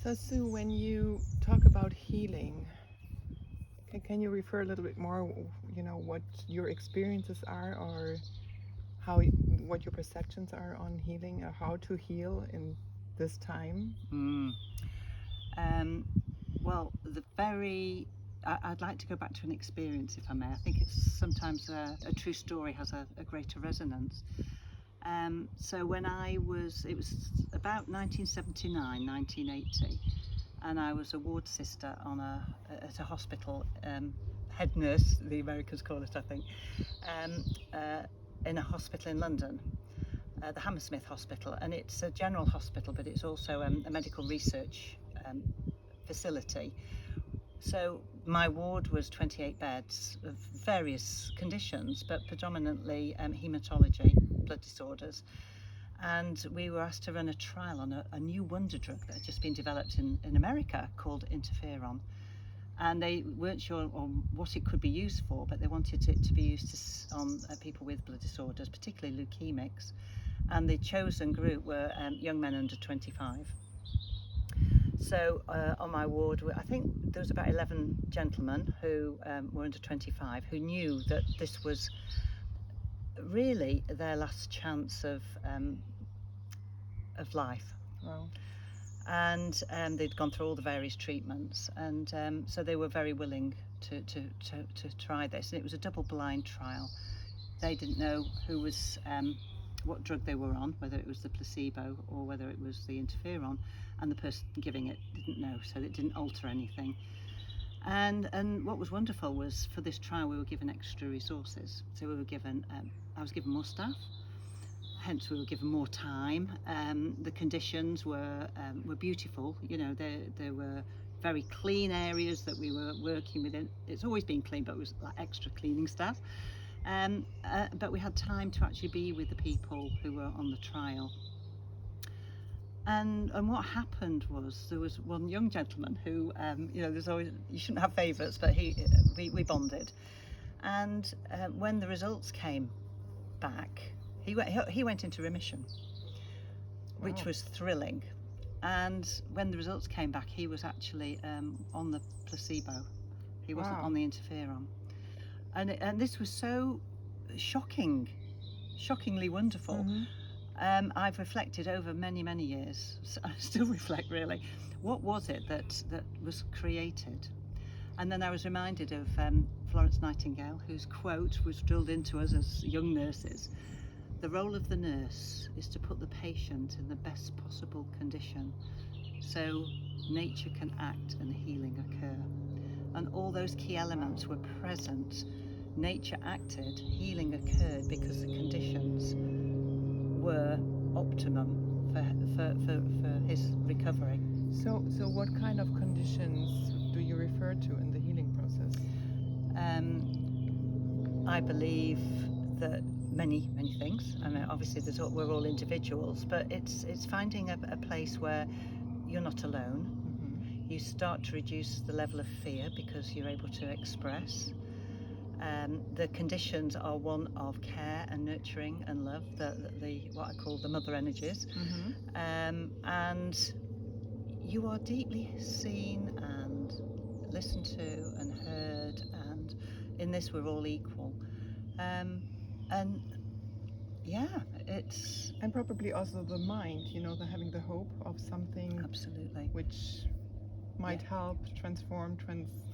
So, Sue, when you talk about healing, can you refer a little bit more, what your experiences are, or what your perceptions are on healing, or how to heal in this time? Mm. Um, well, I'd like to go back to an experience, if I may. I think it's sometimes a true story has a greater resonance. So it was about 1979, 1980, and I was a ward sister at a hospital, head nurse, the Americans call it, I think, um, uh, in a hospital in London. The Hammersmith Hospital, and it's a general hospital, but it's also a medical research facility. So my ward was 28 beds of various conditions, but predominantly haematology, blood disorders. And we were asked to run a trial on a new wonder drug that had just been developed in America called interferon. And they weren't sure on what it could be used for, but they wanted it to be used on people with blood disorders, particularly leukemics. And the chosen group were young men under 25. So on my ward, I think there was about 11 gentlemen who were under 25 who knew that this was really their last chance of life. Wow. And they'd gone through all the various treatments, and so they were very willing to try this. And it was a double-blind trial. They didn't know who was what drug they were on, whether it was the placebo or whether it was the interferon, and the person giving it didn't know, so it didn't alter anything. And what was wonderful was, for this trial, we were given extra resources. So we were given, I was given more staff, hence we were given more time. The conditions were beautiful. You know, there were very clean areas that we were working within. It's always been clean, but it was like extra cleaning staff. But we had time to actually be with the people who were on the trial. And what happened was, there was one young gentleman who, there's always, you shouldn't have favourites, but we bonded. And when the results came back, he went into remission, which Wow. was thrilling. And when the results came back, he was actually on the placebo. He wasn't Wow. on the interferon. And this was so shockingly wonderful. Mm-hmm. I've reflected over many years. I still reflect, really. What was it that was created? And then I was reminded of Florence Nightingale, whose quote was drilled into us as young nurses. The role of the nurse is to put the patient in the best possible condition so nature can act and healing occur. And all those key elements were present. Nature acted, healing occurred because the conditions were optimum for his recovery. So what kind of conditions do you refer to in the healing process? I believe that many things. I mean, obviously, we're all individuals, but it's finding a place where you're not alone. Mm-hmm. You start to reduce the level of fear because you're able to express. The conditions are one of care and nurturing and love, the what I call the mother energies. Mm-hmm. And you are deeply seen and listened to and heard, and in this we're all equal. And yeah, it's And probably also the mind, the having the hope of something absolutely, which might yeah, help transform,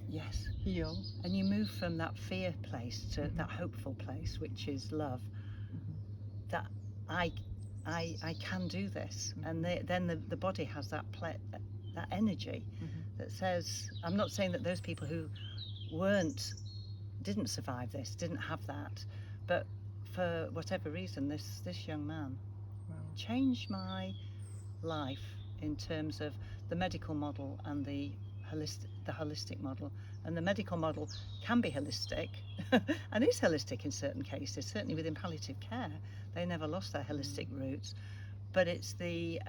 yes. heal. And you move from that fear place to Mm-hmm. that hopeful place, which is love. Mm-hmm. That I can do this, and Mm-hmm. then the body has that energy Mm-hmm. that says. I'm not saying that those people who didn't survive this, didn't have that, but for whatever reason, this young man Wow. changed my life in terms of the medical model and the holistic model. And the medical model can be holistic and is holistic in certain cases, certainly within palliative care. They never lost their holistic roots, but it's the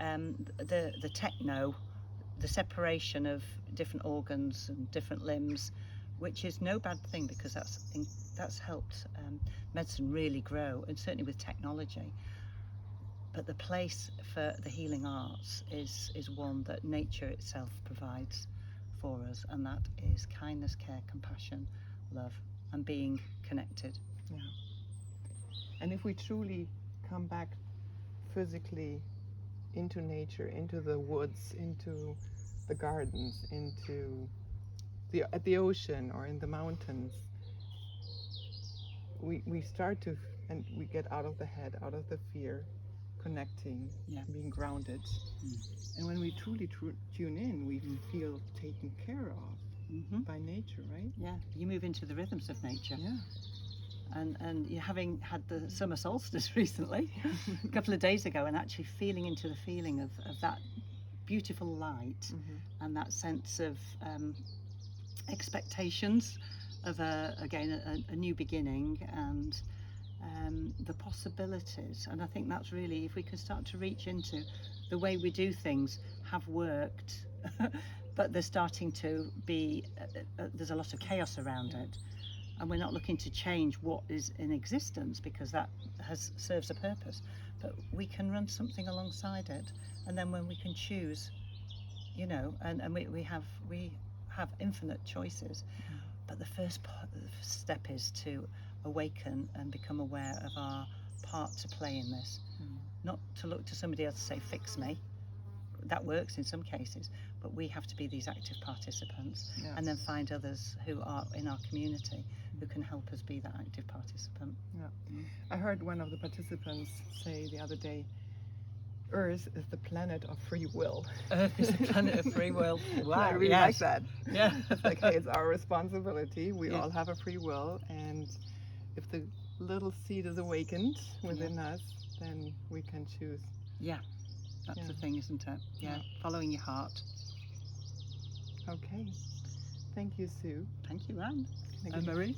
techno, the separation of different organs and different limbs, which is no bad thing, because that's helped medicine really grow, and certainly with technology. But the place for the healing arts is one that nature itself provides for us, and that is kindness, care, compassion, love, and being connected. Yeah. And if we truly come back physically into nature, into the woods, into the gardens, into at the ocean or in the mountains, we start to, and we get out of the head, out of the fear, connecting, Yeah. being grounded. And when we truly tune in, we feel taken care of by nature, right? Yeah, you move into the rhythms of nature. Yeah. And you're having had the summer solstice recently, a couple of days ago, and actually feeling into the feeling of that beautiful light and that sense of expectations of a new beginning, and the possibilities. And I think that's really, if we can start to reach into the way we do things have worked, but they're starting to be, there's a lot of chaos around it. And we're not looking to change what is in existence, because that serves a purpose. But we can run something alongside it, and then when we can choose, and we have infinite choices. But the first step is to awaken and become aware of our part to play in this. Not to look to somebody else to say, fix me. That works in some cases, but we have to be these active participants, and then find others who are in our community who can help us be that active participant. Yeah. I heard one of the participants say the other day, Earth is the planet of free will. Earth is the planet of free will. Wow, I really like that. Yeah. It's like, hey, it's our responsibility. We Yeah. all have a free will, and if the little seed is awakened within us, then we can choose. Yeah, that's the thing, isn't it? Yeah, following your heart. Okay. Thank you, Sue. Thank you, Anne. Thank And you. Marie.